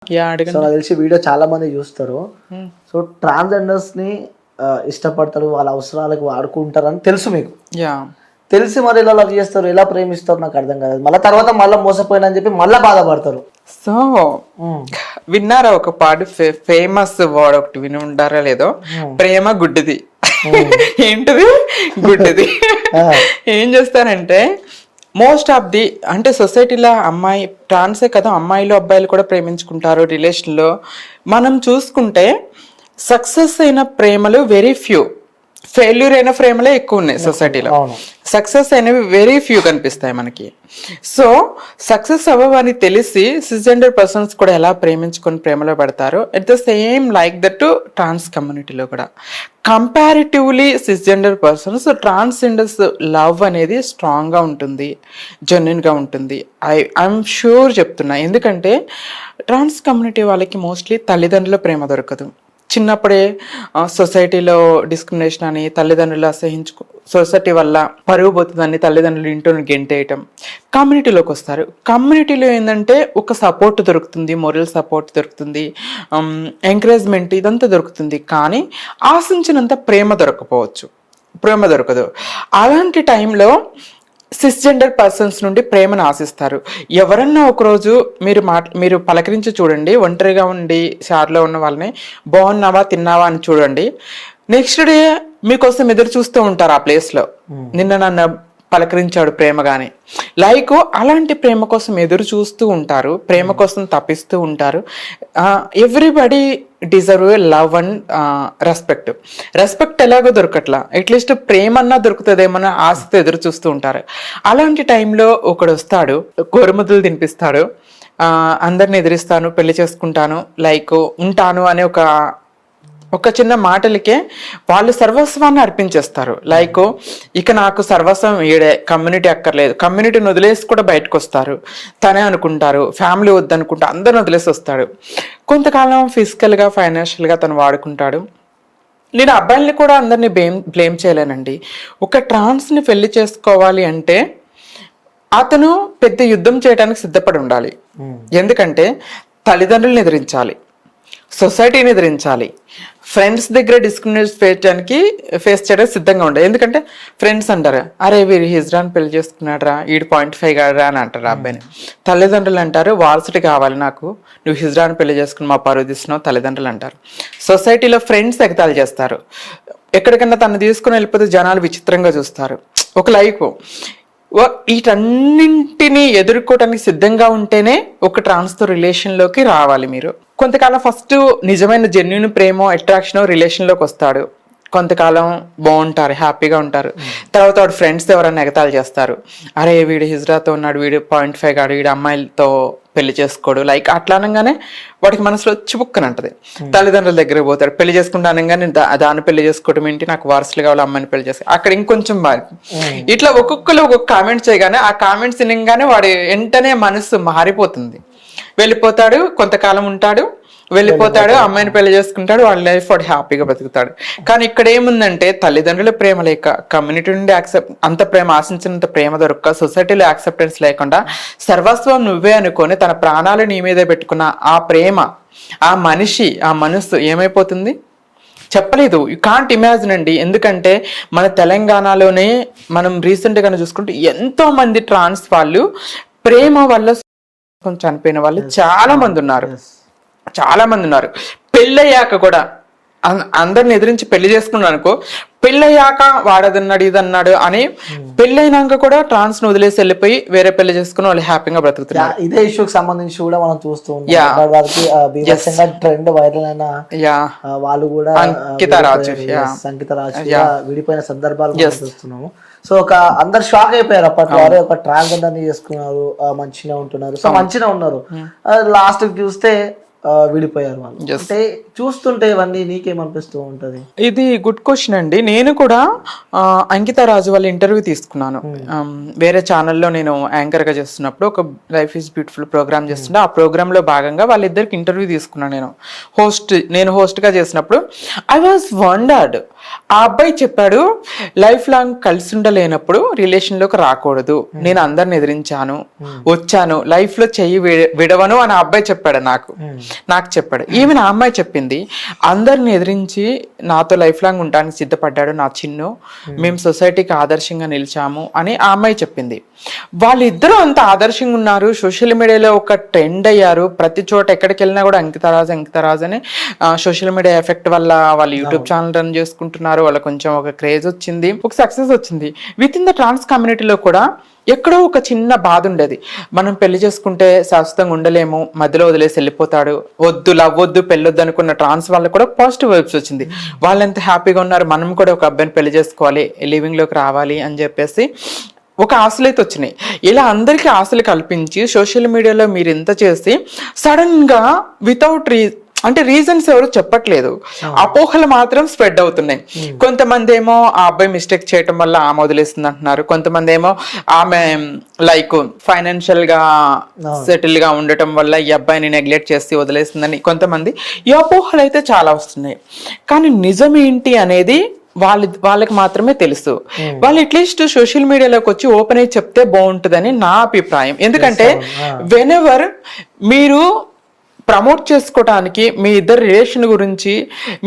So అడగండి. నాకు తెలిసి వీడియో చాలా మంది చూస్తారు. సో ట్రాన్స్జెండర్స్ ని ఇష్టపడతారు, వాళ్ళ అవసరాలకు వాడుకుంటారని తెలుసు మీకు. యా తెలిసి మరి ఎలా లవ్ చేస్తారు, ఎలా ప్రేమిస్తారు నాకు అర్థం కాదు. మళ్ళీ తర్వాత మళ్ళీ మోసపోయినా అని చెప్పి మళ్ళీ బాధపడతారు. సో విన్నారా ఒక పాట, ఫేమస్ వర్డ్ ఒకటి విని ఉంటారా లేదో, ప్రేమ గుడ్డిది. ఏంటిది గుడ్డిది. ఏం చేస్తారంటే మోస్ట్ ఆఫ్ ది అంటే సొసైటీలో అమ్మాయి ట్రాన్సే కదా, అమ్మాయిలు అబ్బాయిలు కూడా ప్రేమించుకుంటారు రిలేషన్లో. మనం చూసుకుంటే సక్సెస్ అయిన ప్రేమలు వెరీ ఫ్యూ, ఫెయిల్యూర్ అయిన ప్రేమలే ఎక్కువ ఉన్నాయి సొసైటీలో. సక్సెస్ అయినవి వెరీ ఫ్యూ కనిపిస్తాయి మనకి. సో సక్సెస్ అవ్వవని తెలిసి సిస్జెండర్ పర్సన్స్ కూడా ఎలా ప్రేమించుకొని ప్రేమలో పడతారో, at the same like that trans కమ్యూనిటీలో కూడా comparatively cisgender persons transgenders love అనేది స్ట్రాంగ్గా ఉంటుంది, జెన్యున్గా ఉంటుంది. ఐఎమ్ షూర్ చెప్తున్నా. ఎందుకంటే ట్రాన్స్ కమ్యూనిటీ వాళ్ళకి మోస్ట్లీ తల్లిదండ్రుల ప్రేమ దొరకదు. చిన్నప్పుడే సొసైటీలో డిస్క్రిమినేషన్ అని, తల్లిదండ్రులు సొసైటీ వల్ల పరుగు పోతుందని తల్లిదండ్రులు ఇంట్లో గెంటేయటం. కమ్యూనిటీలోకి వస్తారు. కమ్యూనిటీలో ఏంటంటే ఒక సపోర్ట్ దొరుకుతుంది, మొరల్ సపోర్ట్ దొరుకుతుంది, ఎంకరేజ్మెంట్ ఇదంతా దొరుకుతుంది. కానీ ఆశించినంత ప్రేమ దొరకదు. అలాంటి టైంలో సిస్జెండర్ పర్సన్స్ నుండి ప్రేమను ఆశిస్తారు. ఎవరన్నా ఒకరోజు మీరు పలకరించి చూడండి, ఒంటరిగా ఉండి షార్లో ఉన్న వాళ్ళని బాగున్నావా తిన్నావా అని చూడండి. నెక్స్ట్ డే మీకోసం ఎదురు చూస్తూ ఉంటారు ఆ ప్లేస్లో, నిన్న నన్ను పలకరించాడు ప్రేమగానే. లైక్ అలాంటి ప్రేమ కోసం ఎదురు చూస్తూ ఉంటారు, ప్రేమ కోసం తప్పిస్తూ ఉంటారు. Everybody deserve love and respect ఎలాగో దొరకట్లా, అట్లీస్ట్ ప్రేమ అన్నా దొరుకుతుందేమన్నా ఆశతో ఎదురు చూస్తూ ఉంటారు. అలాంటి టైంలో ఒకడు వస్తాడు, గోరుముద్దలు తినిపిస్తాడు, అందరిని ఎదిరిస్తాను, పెళ్లి చేసుకుంటాను, లైక్ ఉంటాను అనే ఒక చిన్న మాటలకే వాళ్ళు సర్వస్వాన్ని అర్పించేస్తారు. లైక్ ఇక నాకు సర్వస్వం ఈడే, కమ్యూనిటీ అక్కర్లేదు, కమ్యూనిటీని వదిలేసి కూడా బయటకు వస్తారు. తనే అనుకుంటారు, ఫ్యామిలీ వద్దనుకుంటా అందరిని వదిలేసి వస్తాడు. కొంతకాలం ఫిజికల్గా ఫైనాన్షియల్గా తను వాడుకుంటాడు. నేను అబ్బాయిల్ని కూడా అందరినీ బ్లేమ్ చేయలేనండి. ఒక ట్రాన్స్ని పెళ్లి చేసుకోవాలి అంటే అతను పెద్ద యుద్ధం చేయడానికి సిద్ధపడి ఉండాలి. ఎందుకంటే తల్లిదండ్రులను ఎదిరించాలి, సొసైటీని ఎదిరించాలి, ఫ్రెండ్స్ దగ్గర డిస్క్రిమినేషన్ ఫేస్ చేయడానికి సిద్ధంగా ఉండాలి. ఎందుకంటే ఫ్రెండ్స్ అంటారు, అరే వీరు హిజ్రాన్ పెళ్లి చేసుకున్నాడు రా, 0.5 గాడరా అని అంటారు అబ్బాయిని. తల్లిదండ్రులు అంటారు, వారసుడి కావాలి నాకు, నువ్వు హిజ్రాన్ పెళ్లి చేసుకుని మా పరువు తీస్తున్నావు తల్లిదండ్రులు అంటారు. సొసైటీలో ఫ్రెండ్స్ ఎగతాళి చేస్తారు. ఎక్కడికన్నా తను తీసుకుని వెళ్ళిపోతే జనాలు విచిత్రంగా చూస్తారు. ఒక లైఫ్ వీటన్నింటినీ ఎదుర్కోవడానికి సిద్ధంగా ఉంటేనే ఒక ట్రాన్స్తో రిలేషన్లోకి రావాలి. మీరు కొంతకాలం ఫస్ట్ నిజమైన జెన్యున్ ప్రేమ అట్రాక్షన్ రిలేషన్లోకి వస్తాడు, కొంతకాలం బాగుంటారు, హ్యాపీగా ఉంటారు. తర్వాత వాడు ఫ్రెండ్స్ ఎవరైనా ఎగతాళి చేస్తారు, అరే వీడు హిజ్రాతో ఉన్నాడు, వీడు 0.5 గాడు, వీడు అమ్మాయిలతో పెళ్లి చేసుకోడు, లైక్ అట్లా అనగానే వాడికి మనసులో చిపుక్కనంటది. తల్లిదండ్రుల దగ్గరికి పోతాడు, పెళ్లి చేసుకుంటా అనగానే దాన్ని పెళ్లి చేసుకోవడం ఏంటి, నాకు వారసులు కావాలి, అమ్మాయిని పెళ్లి చేసుకో, అక్కడ ఇంకొంచెం బాగా ఇట్లా ఒక్కొక్కరు ఒక్కొక్క కామెంట్స్ చేయగానే ఆ కామెంట్స్ వినగానే వాడి వెంటనే మనసు మారిపోతుంది. వెళ్ళిపోతాడు, కొంతకాలం ఉంటాడు, వెళ్ళిపోతాడు, అమ్మాయిని పెళ్లి చేసుకుంటాడు, వాళ్ళ లైఫ్ వాడు హ్యాపీగా బతుకుతాడు. కానీ ఇక్కడ ఏముందంటే తల్లిదండ్రుల ప్రేమ లేక, కమ్యూనిటీ నుండి అంత ప్రేమ ఆశించినంత ప్రేమ దొరక్క, సొసైటీలో యాక్సెప్టెన్స్ లేకుండా సర్వస్వం నువ్వే అనుకొని తన ప్రాణాలు నీ మీదే పెట్టుకున్న ఆ ప్రేమ, ఆ మనస్సు ఏమైపోతుంది చెప్పలేదు. యూ కాంట్ ఇమాజిన్ అండి. ఎందుకంటే మన తెలంగాణలోనే మనం రీసెంట్గా చూసుకుంటే ఎంతో మంది ట్రాన్స్ వాళ్ళు ప్రేమ వల్ల చనిపోయిన వాళ్ళు చాలా మంది ఉన్నారు. పెళ్ళయ్యాక కూడా అందరిని ఎదిరించి పెళ్లి చేసుకున్నాడు అనుకో, పెళ్ళయ్యాక వాడదన్నాడు ఇదన్నాడు అని పెళ్ళైనాక కూడా ట్రాన్స్ ను వదిలేసి వెళ్ళిపోయి వేరే పెళ్లి చేసుకుని వాళ్ళు హ్యాపీగా బ్రతుకుతున్నారు. ఇదే ఇష్యూకి సంబంధించి కూడా మనం చూస్తూ ఉంటాం. ట్రెండ్ వైరల్ అయిన వాళ్ళు కూడా సంగీత రాజు విడిపోయిన సందర్భాలు చూస్తున్నాము. సో అందరు షాక్ అయిపోయారు అప్పట్లో, ఒక ట్రాన్స్జెండర్ ని చేసుకున్నారు, మంచిగా ఉంటున్నారు, సో మంచిగా ఉన్నారు, లాస్ట్ చూస్తే విడిపోయారు వాళ్ళు. అంటే చూస్తుంటే ఇవన్నీ నీకేమనిపిస్తూ ఉంటది? ఇది గుడ్ క్వశ్చన్ అండి. నేను కూడా అంకిత రాజు వాళ్ళ ఇంటర్వ్యూ తీసుకున్నాను. వేరే ఛానల్లో నేను యాంకర్ గా చేస్తున్నప్పుడు ఒక లైఫ్ ఈజ్ బ్యూటిఫుల్ ప్రోగ్రామ్ చేస్తుంటే ఆ ప్రోగ్రామ్ లో భాగంగా వాళ్ళిద్దరికి ఇంటర్వ్యూ తీసుకున్నాను. నేను హోస్ట్ గా చేసినప్పుడు ఐ వాజ్ వండర్డ్. ఆ అబ్బాయి చెప్పాడు, లైఫ్ లాంగ్ కలిసి ఉండలేనప్పుడు రిలేషన్ లోకి రాకూడదు, నేను అందరిని ఎదిరించాను, వచ్చాను, లైఫ్ లో చెయ్యి విడవను అని ఆ అబ్బాయి చెప్పాడు నాకు. నాకు చెప్పాడు. ఈవెన్ ఆ అమ్మాయి చెప్పింది, అందరిని ఎదిరించి నాతో లైఫ్ లాంగ్ ఉండడానికి సిద్ధపడ్డాడు నా చిన్ను, మేము సొసైటీకి ఆదర్శంగా నిలిచాము అని ఆ అమ్మాయి చెప్పింది. వాళ్ళిద్దరూ అంత ఆదర్శంగా ఉన్నారు, సోషల్ మీడియాలో ఒక ట్రెండ్ అయ్యారు, ప్రతి చోట ఎక్కడికి వెళ్ళినా కూడా అంకితరాజు అని సోషల్ మీడియా ఎఫెక్ట్ వల్ల వాళ్ళు యూట్యూబ్ ఛానల్ రన్ చేసుకుంటున్నారు, వాళ్ళకి కొంచెం ఒక క్రేజ్ వచ్చింది, ఒక సక్సెస్ వచ్చింది. విత్ ఇన్ ద ట్రాన్స్ కమ్యూనిటీలో కూడా ఎక్కడో ఒక చిన్న బాధ ఉండేది, మనం పెళ్లి చేసుకుంటే శాశ్వతంగా ఉండలేము, మధ్యలో వదిలేసి వెళ్ళిపోతాడు, వద్దు లవ్ వద్దు పెళ్ళొద్దు అనుకున్న ట్రాన్స్ వాళ్ళకి కూడా పాజిటివ్ వైబ్స్ వచ్చింది. వాళ్ళు ఎంత హ్యాపీగా ఉన్నారు, మనం కూడా ఒక అబ్బాయిని పెళ్లి చేసుకోవాలి, లివింగ్ లోకి రావాలి అని చెప్పేసి ఒక ఆశలు అయితే వచ్చినాయి. ఇలా అందరికీ ఆశలు కల్పించి సోషల్ మీడియాలో మీరు ఇంత చేసి సడన్ గా వితౌట్ అంటే రీజన్స్ ఎవరు చెప్పట్లేదు, అపోహలు మాత్రం స్ప్రెడ్ అవుతున్నాయి. కొంతమంది ఏమో ఆ అబ్బాయి మిస్టేక్ చేయటం వల్ల ఆమె వదిలేస్తుంది అంటున్నారు, కొంతమంది ఏమో ఆమె లైక్ ఫైనాన్షియల్ గా సెటిల్ గా ఉండటం వల్ల ఈ అబ్బాయిని నెగ్లెక్ట్ చేసి వదిలేస్తుందని కొంతమంది, ఈ అపోహలు అయితే చాలా వస్తున్నాయి. కానీ నిజం ఏంటి అనేది వాళ్ళకి మాత్రమే తెలుసు. వాళ్ళు అట్లీస్ట్ సోషల్ మీడియాలోకి వచ్చి ఓపెన్ అయ్యి చెప్తే బాగుంటుందని నా అభిప్రాయం. ఎందుకంటే వెనెవర్ మీరు ప్రమోట్ చేసుకోవడానికి మీ ఇద్దరు రిలేషన్ గురించి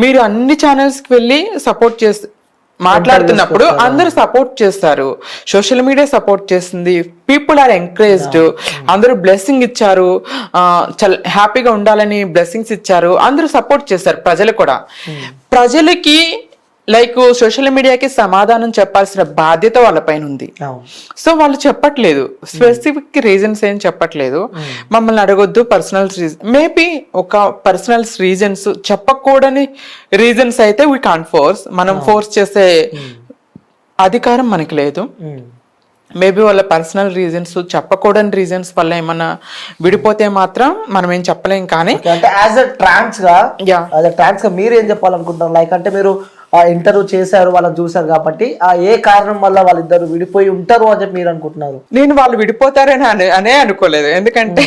మీరు అన్ని ఛానల్స్కి వెళ్ళి సపోర్ట్ చేసి మాట్లాడుతున్నప్పుడు అందరూ సపోర్ట్ చేస్తారు, సోషల్ మీడియా సపోర్ట్ చేస్తుంది, పీపుల్ ఆర్ ఎంకరేజ్డ్, అందరూ బ్లెస్సింగ్ ఇచ్చారు, హ్యాపీగా ఉండాలని బ్లెస్సింగ్స్ ఇచ్చారు, అందరూ సపోర్ట్ చేస్తారు. ప్రజలు కూడా ప్రజలకి లైక్ సోషల్ మీడియాకి సమాధానం చెప్పాల్సిన బాధ్యత వాళ్ళపైన ఉంది. సో వాళ్ళు చెప్పట్లేదు, స్పెసిఫిక్ రీజన్స్ ఏం చెప్పట్లేదు. మమ్మల్ని అడగొద్దు పర్సనల్ రీజన్, మేబీ ఒక పర్సనల్ రీజన్స్ చెప్పకూడని రీజన్స్ అయితే వీ కాంట్ ఫోర్స్, మనం ఫోర్స్ చేసే అధికారం మనకి లేదు. మేబీ వాళ్ళ పర్సనల్ రీజన్స్, చెప్పకూడని రీజన్స్ వల్ల ఏమన్నా విడిపోతే మాత్రం మనం ఏం చెప్పలేం. కానీ అంటే యాజ్ అ ట్రాన్స్ గా మీరు ఏం చెప్పాలనుకుంటున్నారు? లైక్ అంటే మీరు ఇంటర్వ్యూ చేశారు, వాళ్ళని చూసారు కాబట్టి ఏ కారణం వల్ల వాళ్ళిద్దరు విడిపోయి ఉంటారు అని చెప్పి మీరు అనుకుంటున్నారు? నేను వాళ్ళు విడిపోతారని అనే అనుకోలేదు, ఎందుకంటే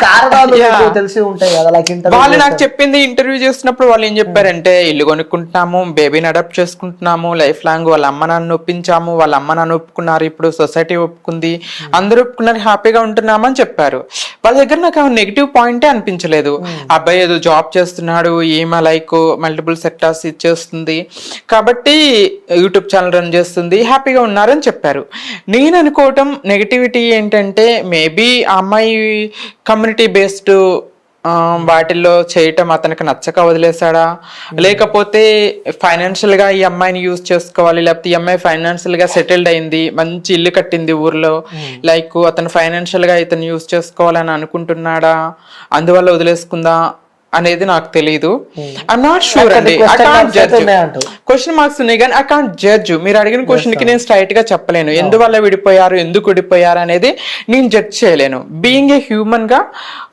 కారణాలు తెలిసి ఉంటాయి కదా. లైక్ వాళ్ళు నాకు చెప్పింది ఇంటర్వ్యూ చేస్తున్నప్పుడు వాళ్ళు ఏం చెప్పారంటే, ఇల్లు కొనుక్కుంటున్నాము, బేబీని అడాప్ట్ చేసుకుంటున్నాము, లైఫ్ లాంగ్ వాళ్ళ అమ్మ నాన్న ఒప్పించాము, వాళ్ళ అమ్మ నాన్న ఒప్పుకున్నారు, ఇప్పుడు సొసైటీ ఒప్పుకుంది, అందరూ ఒప్పుకున్నారు, హ్యాపీగా ఉంటున్నాము అని చెప్పారు. వాళ్ళ దగ్గర నాకు నెగిటివ్ పాయింటే అనిపించలేదు. అబ్బాయి ఏదో జాబ్ చేస్తున్నాడు, ఈమె లైక్ మల్టిపుల్ సెక్టార్స్ ఇచ్చేస్తుంది కాబట్టి యూట్యూబ్ ఛానల్ రన్ చేస్తుంది, హ్యాపీగా ఉన్నారని చెప్పారు. నేను అనుకోవటం నెగిటివిటీ ఏంటంటే, మేబీ ఆ అమ్మాయి కమ్యూనిటీ బేస్డ్ వాటిల్లో చేయటం అతనికి నచ్చక వదిలేశాడా, లేకపోతే ఫైనాన్షియల్ గా ఈ అమ్మాయిని యూజ్ చేసుకోవాలి, లేకపోతే ఈ అమ్మాయి ఫైనాన్షియల్ గా సెటిల్డ్ అయింది, మంచి ఇల్లు కట్టింది ఊర్లో, లైక్ అతను ఫైనాన్షియల్ గా ఇతను యూజ్ చేసుకోవాలని అనుకుంటున్నాడా, అందువల్ల వదిలేసుకుందా అనేది నాకు తెలీదు. ఐఎమ్ నాట్ షూర్ అండి, I can't judge. Question marks ఉన్నాయి కానీ ఐ కాంట్ జడ్జ్. మీరు అడిగిన క్వశ్చన్ కి నేను స్ట్రైట్ గా చెప్పలేను, ఎందువల్ల విడిపోయారు, ఎందుకు విడిపోయారు అనేది నేను జడ్జ్ చేయలేను. బీయింగ్ ఏ హ్యూమన్ గా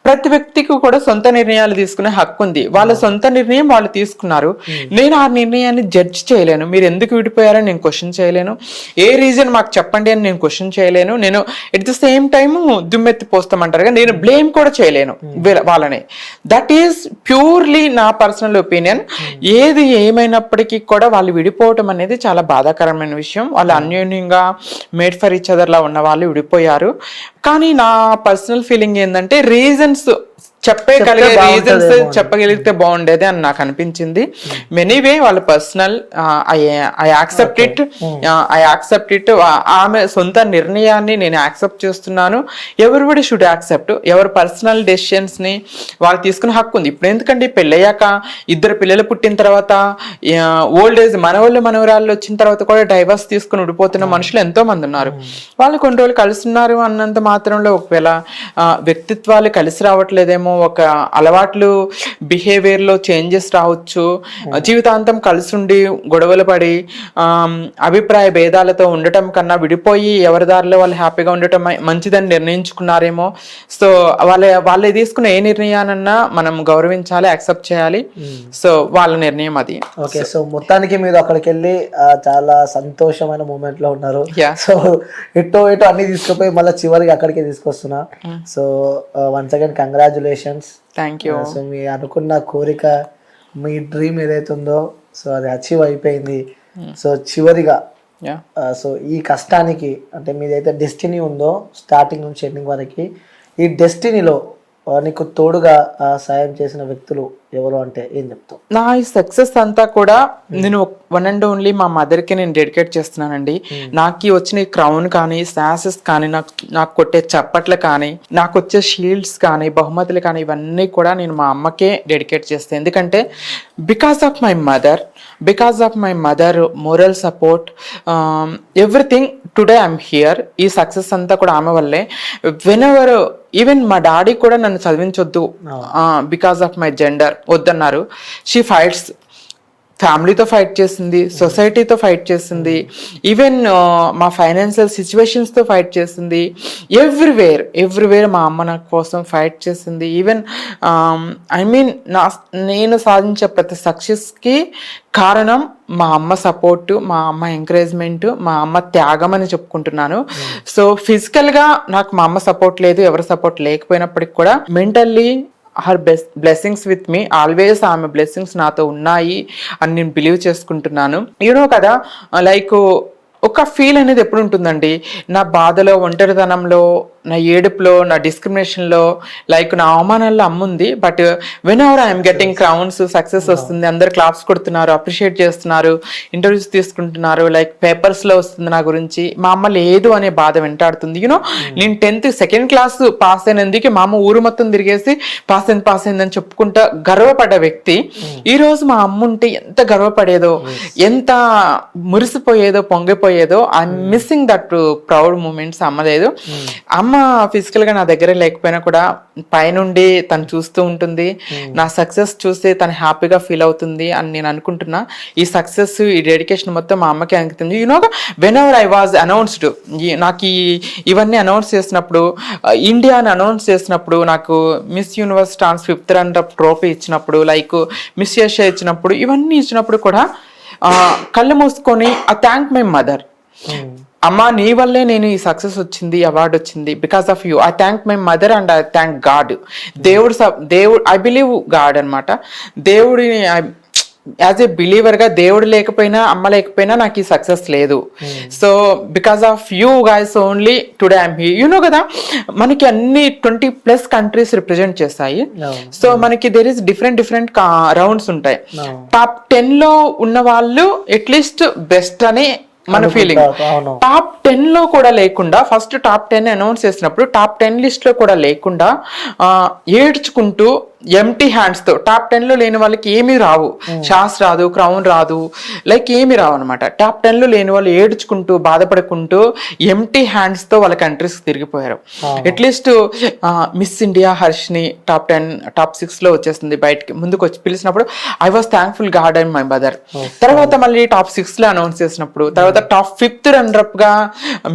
ప్రతి వ్యక్తికి కూడా సొంత నిర్ణయాలు తీసుకునే హక్కు ఉంది, వాళ్ళ సొంత నిర్ణయం వాళ్ళు తీసుకున్నారు. నేను ఆ నిర్ణయాన్ని జడ్జ్ చేయలేను. మీరు ఎందుకు విడిపోయారని నేను క్వశ్చన్ చేయలేను, ఏ రీజన్ మాకు చెప్పండి అని నేను క్వశ్చన్ చేయలేను. నేను ఎట్ ద సేమ్ టైమ్ దుమ్మెత్తి పోస్తామంటారు కానీ నేను బ్లేమ్ కూడా చేయలేను వాళ్ళని. దట్ ఈస్ ప్యూర్లీ నా పర్సనల్ ఒపీనియన్. ఏది ఏమైనప్పటికీ కూడా వాళ్ళు విడిపోవటం అనేది చాలా బాధాకరమైన విషయం. వాళ్ళు అన్యోన్యంగా మేడ్ ఫర్ ఈచ్ అదర్ లా ఉన్న వాళ్ళు విడిపోయారు. కానీ నా పర్సనల్ ఫీలింగ్ ఏంటంటే, రీజన్స్ చెప్పగలిగితే బాగుండేది అని నాకు అనిపించింది. ఎనీవే వాళ్ళ పర్సనల్, ఐ యాక్సెప్ట్ ఇట్. ఆమె సొంత నిర్ణయాన్ని నేను యాక్సెప్ట్ చేస్తున్నాను. ఎవరిబడి షుడ్ యాక్సెప్ట్, ఎవరి పర్సనల్ డెసిషన్స్ ని వాళ్ళు తీసుకునే హక్కు ఉంది. ఇప్పుడు ఎందుకంటే పెళ్ళయ్యాక ఇద్దరు పిల్లలు పుట్టిన తర్వాత, ఓల్డ్ ఏజ్ మనవరాళ్ళు వచ్చిన తర్వాత కూడా డైవర్స్ తీసుకుని విడిపోతున్న మనుషులు ఎంతో మంది ఉన్నారు. వాళ్ళు కొన్ని రోజులు కలుస్తున్నారు అన్నంత మాత్రంలో ఒకవేళ వ్యక్తిత్వాలు కలిసి రావట్లేదేమో, ఒక అలవాట్లు బిహేవియర్ లో చేంజెస్ రావచ్చు, జీవితాంతం కలిసి ఉండి గొడవలు పడి అభిప్రాయ భేదాలతో ఉండటం కన్నా విడిపోయి ఎవరి దారిలో వాళ్ళు హ్యాపీగా ఉండటం మంచిదని నిర్ణయించుకున్నారేమో. సో వాళ్ళు తీసుకున్న ఏ నిర్ణయానన్నా మనం గౌరవించాలి, యాక్సెప్ట్ చేయాలి. సో వాళ్ళ నిర్ణయం అది. ఓకే, సో మొత్తానికి మీరు అక్కడికి వెళ్ళి చాలా సంతోషమైన మూమెంట్ లో ఉన్నారు. సో ఎటో అన్ని తీసుకుపోయి మళ్ళీ చివరికి అక్కడికే తీసుకొస్తున్నా. So once again congratulations. Thank you. So మీ అనుకున్న కోరిక, మీ డ్రీమ్ ఏదైతే ఉందో సో అది అచీవ్ అయిపోయింది. సో చివరిగా సో ఈ కష్టానికి అంటే మీదైతే డెస్టినీ ఉందో స్టార్టింగ్ నుంచి ఎండింగ్ వరకు, ఈ డెస్టినీలో నీకు తోడుగా సాయం చేసిన వ్యక్తులు ఎవరు అంటే ఏం చెప్తావు? నా ఈ సక్సెస్ అంతా కూడా నేను వన్ అండ్ ఓన్లీ మా మదర్కి నేను డెడికేట్ చేస్తున్నానండి. నాకు వచ్చిన క్రౌన్ కానీ శాసెస్ కానీ నాకు కొట్టే చప్పట్లు కానీ నాకు వచ్చే షీల్డ్స్ కానీ బహుమతులు కానీ ఇవన్నీ కూడా నేను మా అమ్మకే డెడికేట్ చేస్తాను. ఎందుకంటే because of my mother moral support everything today I'm here. ఈ సక్సెస్ అంతా కూడా ఆమె వల్లే. వెనెవర్ ఈవెన్ మా డాడీ కూడా నన్ను చదివించొద్దు బికాస్ ఆఫ్ మై జెండర్ వద్దన్నారు. షీ ఫైట్స్, ఫ్యామిలీతో ఫైట్ చేసింది, సొసైటీతో ఫైట్ చేసింది, ఈవెన్ మా ఫైనాన్షియల్ సిచ్యువేషన్స్తో ఫైట్ చేసింది. ఎవ్రీవేర్ మా అమ్మ నా కోసం ఫైట్ చేసింది. ఈవెన్ నేను సాధించే ప్రతి సక్సెస్కి కారణం మా అమ్మ సపోర్టు, మా అమ్మ ఎంకరేజ్మెంట్, మా అమ్మ త్యాగం అని చెప్పుకుంటున్నాను. సో ఫిజికల్గా నాకు మా అమ్మ సపోర్ట్ లేదు, ఎవరి సపోర్ట్ లేకపోయినప్పటికి కూడా mentally her blessings with me always. ఆమె బ్లెస్సింగ్స్ నాతో ఉన్నాయి అని నేను బిలీవ్ చేసుకుంటున్నాను. యూనో కదా, లైక్ ఒక ఫీల్ అనేది ఎప్పుడు ఉంటుందండి, నా బాధలో, ఒంటరితనంలో, నా ఏడుపులో, నా డిస్క్రిమినేషన్లో, లైక్ నా అవమానాల్లో అమ్ముంది. But whenever I'm getting crowns, success వస్తుంది, అందరు క్లాప్స్ కొడుతున్నారు, అప్రిషియేట్ చేస్తున్నారు, ఇంటర్వ్యూస్ తీసుకుంటున్నారు, లైక్ పేపర్స్లో వస్తుంది నా గురించి, మా అమ్మ లేదు అనే బాధ వెంటాడుతుంది. యూనో నేను 10th సెకండ్ క్లాస్ పాస్ అయినందుకు మా అమ్మ ఊరు మొత్తం తిరిగేసి పాస్ అయిందని చెప్పుకుంటా గర్వపడ్డ వ్యక్తి ఈ రోజు మా అమ్మ ఉంటే ఎంత గర్వపడేదో, ఎంత మురిసిపోయేదో, పొంగిపోయేదో. I'm missing that proud moments. అమ్మ లేదు. అమ్మ ఫిజికల్ గా నా దగ్గర లేకపోయినా కూడా పైనుండి తను చూస్తూ ఉంటుంది. నా సక్సెస్ చూస్తే తను హ్యాపీగా ఫీల్ అవుతుంది అని నేను అనుకుంటున్నా. ఈ సక్సెస్, ఈ డెడికేషన్ మొత్తం మా అమ్మకి అంకితుంది. యూనోగా whenever I was announced, నాకు ఇవన్నీ అనౌన్స్ చేసినప్పుడు, ఇండియాని అనౌన్స్ చేసినప్పుడు, నాకు miss universe trans 5th runner up trophy ఇచ్చినప్పుడు, లైక్ మిస్ ఏషియా ఇచ్చినప్పుడు, ఇవన్నీ ఇచ్చినప్పుడు కూడా కళ్ళు మూసుకొని ఐ థ్యాంక్ మై మదర్. అమ్మా నీ వల్లే నేను ఈ సక్సెస్ వచ్చింది, అవార్డు వచ్చింది, because of you. I thank my mother and I thank God. దేవుడు ఐ బిలీవ్ గాడ్ అనమాట. దేవుడిని యాజ్ ఏ బిలీవర్గా దేవుడు లేకపోయినా, అమ్మ లేకపోయినా నాకు ఈ సక్సెస్ లేదు. So because of you guys only today I'm here. You know కదా, మనకి అన్ని 20+ కంట్రీస్ రిప్రజెంట్ చేస్తాయి. సో మనకి దేర్ ఇస్ డిఫరెంట్ రౌండ్స్ ఉంటాయి. టాప్ 10లో ఉన్న వాళ్ళు అట్లీస్ట్ బెస్ట్ అని మన ఫీలింగ్. టాప్ 10లో కూడా లేకుండా, ఫస్ట్ టాప్ 10 అనౌన్స్ చేసినప్పుడు టాప్ 10 లిస్ట్ లో కూడా లేకుండా ఏడ్చుకుంటూ ఎంటీ హ్యాండ్స్ తో, టాప్ 10లో లేని వాళ్ళకి ఏమీ రావు, షాస్ రాదు, క్రౌన్ రాదు, లైక్ ఏమీ రావు అనమాట. టాప్ 10లో లేని వాళ్ళు ఏడ్చుకుంటూ, బాధపడుకుంటూ ఎంటీ హ్యాండ్స్ తో వాళ్ళ కంట్రీస్ తిరిగిపోయారు. At least miss India Harshini top 6లో వచ్చేస్తుంది బయటకి. ముందుకు వచ్చి పిలిచినప్పుడు I was thankful god and my mother. తర్వాత మళ్ళీ టాప్ 6లో అనౌన్స్ చేసినప్పుడు, తర్వాత టాప్ 5th రన్నర్-అప్ గా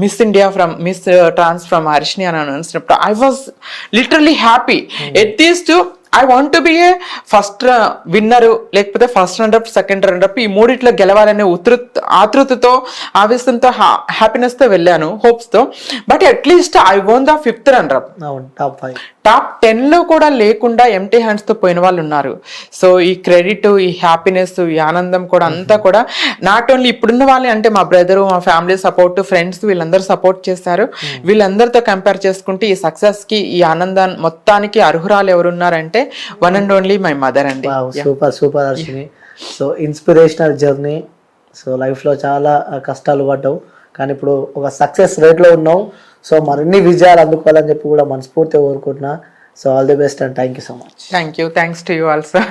miss India miss trans from Harshini అని అనౌన్స్ చేసినప్పుడు I was literally happy. At least I want to be a first winner, లేకపోతే ఫస్ట్ రన్నర్-అప్, సెకండ్ రన్నర్-అప్, ఈ మూడిట్లో గెలవాలనే ఆతృతతో, ఆవేశంతో, హ్యాపీనెస్ తో వెళ్ళాను, హోప్స్ తో. But at least I won the 5th runner up. Top 10లో కూడా లేకుండా ఎంటీ హ్యాండ్స్ తో పోయిన వాళ్ళు ఉన్నారు. సో ఈ క్రెడిట్, ఈ హ్యాపీనెస్, ఈ ఆనందం కూడా అంతా కూడా నాట్ ఓన్లీ ఇప్పుడున్న వాళ్ళే, అంటే మా బ్రదరు, మా ఫ్యామిలీ సపోర్ట్, ఫ్రెండ్స్, వీళ్ళందరూ సపోర్ట్ చేశారు. వీళ్ళందరితో కంపేర్ చేసుకుంటే ఈ సక్సెస్ కి, ఈ ఆనందాన్ని మొత్తానికి అర్హురాలు ఎవరున్నారంటే one and only my mother అండి. Super Harshini. So inspirational journey. So life లో చాలా కష్టాలు పడ్డావు, కానీ ఇప్పుడు ఒక సక్సెస్ రేట్ లో ఉన్నావు. సో మరిన్ని విజయాలు అందుకోవాలని చెప్పి కూడా మనస్ఫూర్తిగా కోరుకుంటున్నా. So all the best and thank you so much. Thanks to you also.